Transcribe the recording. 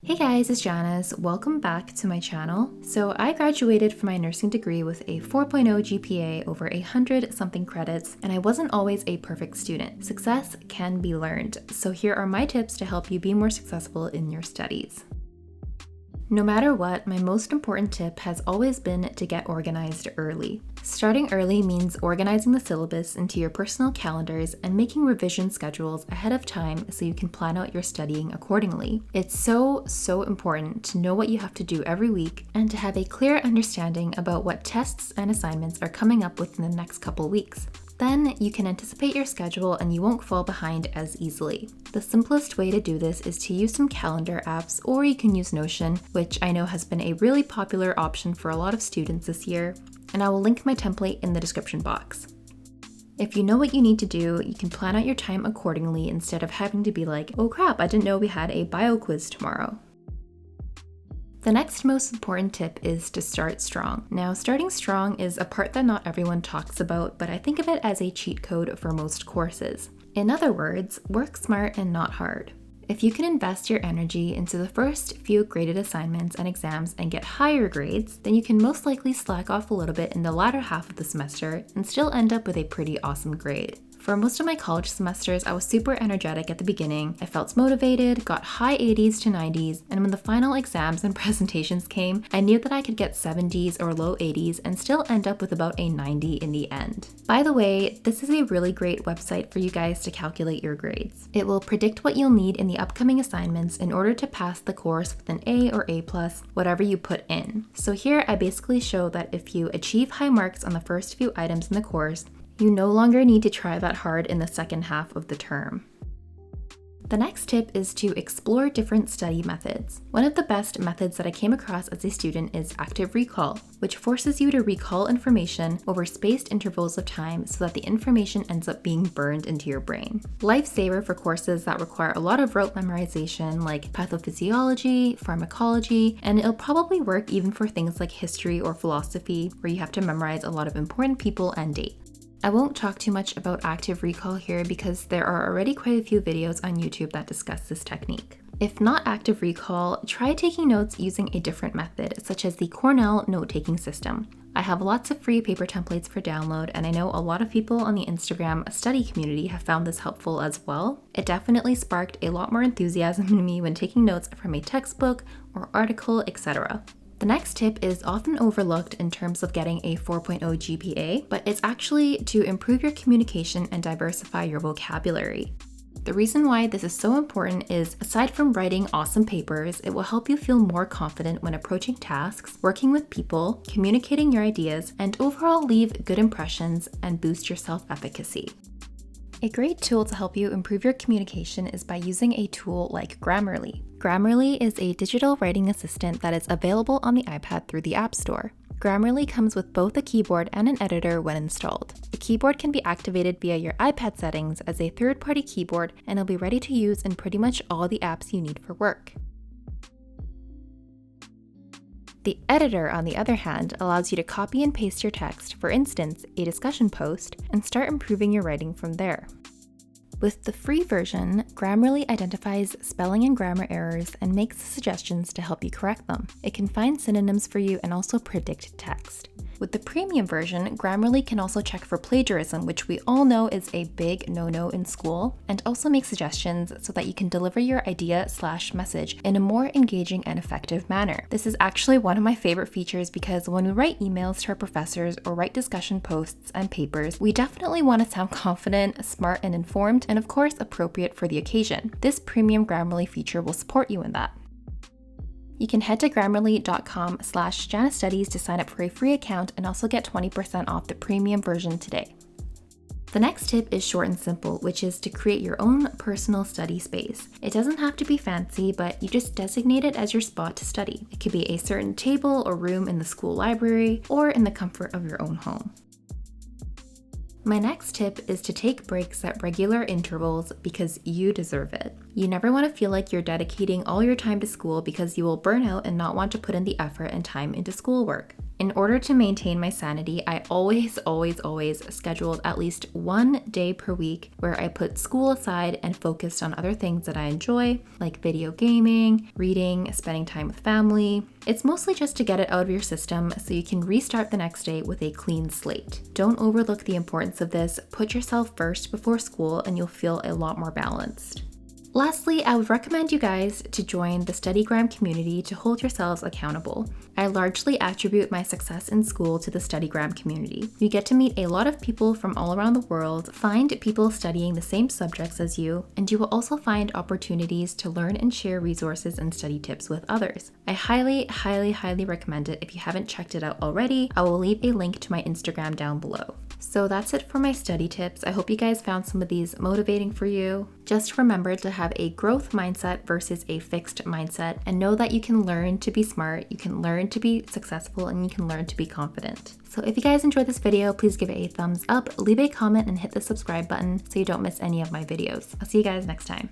Hey guys, it's Janice. Welcome back to my channel. So I graduated from my nursing degree with a 4.0 GPA over 100 something credits, and I wasn't always a perfect student. Success can be learned. So here are my tips to help you be more successful in your studies. No matter what, my most important tip has always been to get organized early. Starting early means organizing the syllabus into your personal calendars and making revision schedules ahead of time so you can plan out your studying accordingly. It's so important to know what you have to do every week and to have a clear understanding about what tests and assignments are coming up within the next couple weeks. Then you can anticipate your schedule and you won't fall behind as easily. The simplest way to do this is to use some calendar apps, or you can use Notion, which I know has been a really popular option for a lot of students this year, and I will link my template in the description box. If you know what you need to do, you can plan out your time accordingly instead of having to be like, oh crap, I didn't know we had a bio quiz tomorrow. The next most important tip is to start strong. Now, starting strong is a part that not everyone talks about, but I think of it as a cheat code for most courses. In other words, work smart and not hard. If you can invest your energy into the first few graded assignments and exams and get higher grades, then you can most likely slack off a little bit in the latter half of the semester and still end up with a pretty awesome grade. For most of my college semesters, I was super energetic at the beginning. I felt motivated, got high 80s to 90s, and when the final exams and presentations came, I knew that I could get 70s or low 80s and still end up with about a 90 in the end. By the way, this is a really great website for you guys to calculate your grades. It will predict what you'll need in the upcoming assignments in order to pass the course with an A or A+, whatever you put in. So here I basically show that if you achieve high marks on the first few items in the course, you no longer need to try that hard in the second half of the term. The next tip is to explore different study methods. One of the best methods that I came across as a student is active recall, which forces you to recall information over spaced intervals of time so that the information ends up being burned into your brain. Lifesaver for courses that require a lot of rote memorization like pathophysiology, pharmacology, and it'll probably work even for things like history or philosophy where you have to memorize a lot of important people and dates. I won't talk too much about active recall here because there are already quite a few videos on YouTube that discuss this technique. If not active recall, try taking notes using a different method, such as the Cornell note-taking system. I have lots of free paper templates for download, and I know a lot of people on the Instagram study community have found this helpful as well. It definitely sparked a lot more enthusiasm in me when taking notes from a textbook or article, etc. The next tip is often overlooked in terms of getting a 4.0 GPA, but it's actually to improve your communication and diversify your vocabulary. The reason why this is so important is, aside from writing awesome papers, it will help you feel more confident when approaching tasks, working with people, communicating your ideas, and overall leave good impressions and boost your self-efficacy. A great tool to help you improve your communication is by using a tool like Grammarly. Grammarly is a digital writing assistant that is available on the iPad through the App Store. Grammarly comes with both a keyboard and an editor when installed. The keyboard can be activated via your iPad settings as a third-party keyboard, and it'll be ready to use in pretty much all the apps you need for work. The editor, on the other hand, allows you to copy and paste your text, for instance, a discussion post, and start improving your writing from there. With the free version, Grammarly identifies spelling and grammar errors and makes suggestions to help you correct them. It can find synonyms for you and also predict text. With the premium version, Grammarly can also check for plagiarism, which we all know is a big no-no in school, and also make suggestions so that you can deliver your idea/message in a more engaging and effective manner. This is actually one of my favorite features because when we write emails to our professors or write discussion posts and papers, we definitely want to sound confident, smart, and informed, and of course appropriate for the occasion. This premium Grammarly feature will support you in that. You can head to grammarly.com/janicestudies to sign up for a free account and also get 20% off the premium version today. The next tip is short and simple, which is to create your own personal study space. It doesn't have to be fancy, but you just designate it as your spot to study. It could be a certain table or room in the school library or in the comfort of your own home. My next tip is to take breaks at regular intervals because you deserve it. You never want to feel like you're dedicating all your time to school because you will burn out and not want to put in the effort and time into schoolwork. In order to maintain my sanity, I always scheduled at least one day per week where I put school aside and focused on other things that I enjoy, like video gaming, reading, spending time with family. It's mostly just to get it out of your system so you can restart the next day with a clean slate. Don't overlook the importance of this. Put yourself first before school and you'll feel a lot more balanced. Lastly, I would recommend you guys to join the StudyGram community to hold yourselves accountable. I largely attribute my success in school to the StudyGram community. You get to meet a lot of people from all around the world, find people studying the same subjects as you, and you will also find opportunities to learn and share resources and study tips with others. I highly recommend it. If you haven't checked it out already, I will leave a link to my Instagram down below. So that's it for my study tips. I hope you guys found some of these motivating for you. Just remember to have a growth mindset versus a fixed mindset, and know that you can learn to be smart, you can learn to be successful, and you can learn to be confident. So if you guys enjoyed this video, please give it a thumbs up, leave a comment, and hit the subscribe button so you don't miss any of my videos. I'll see you guys next time.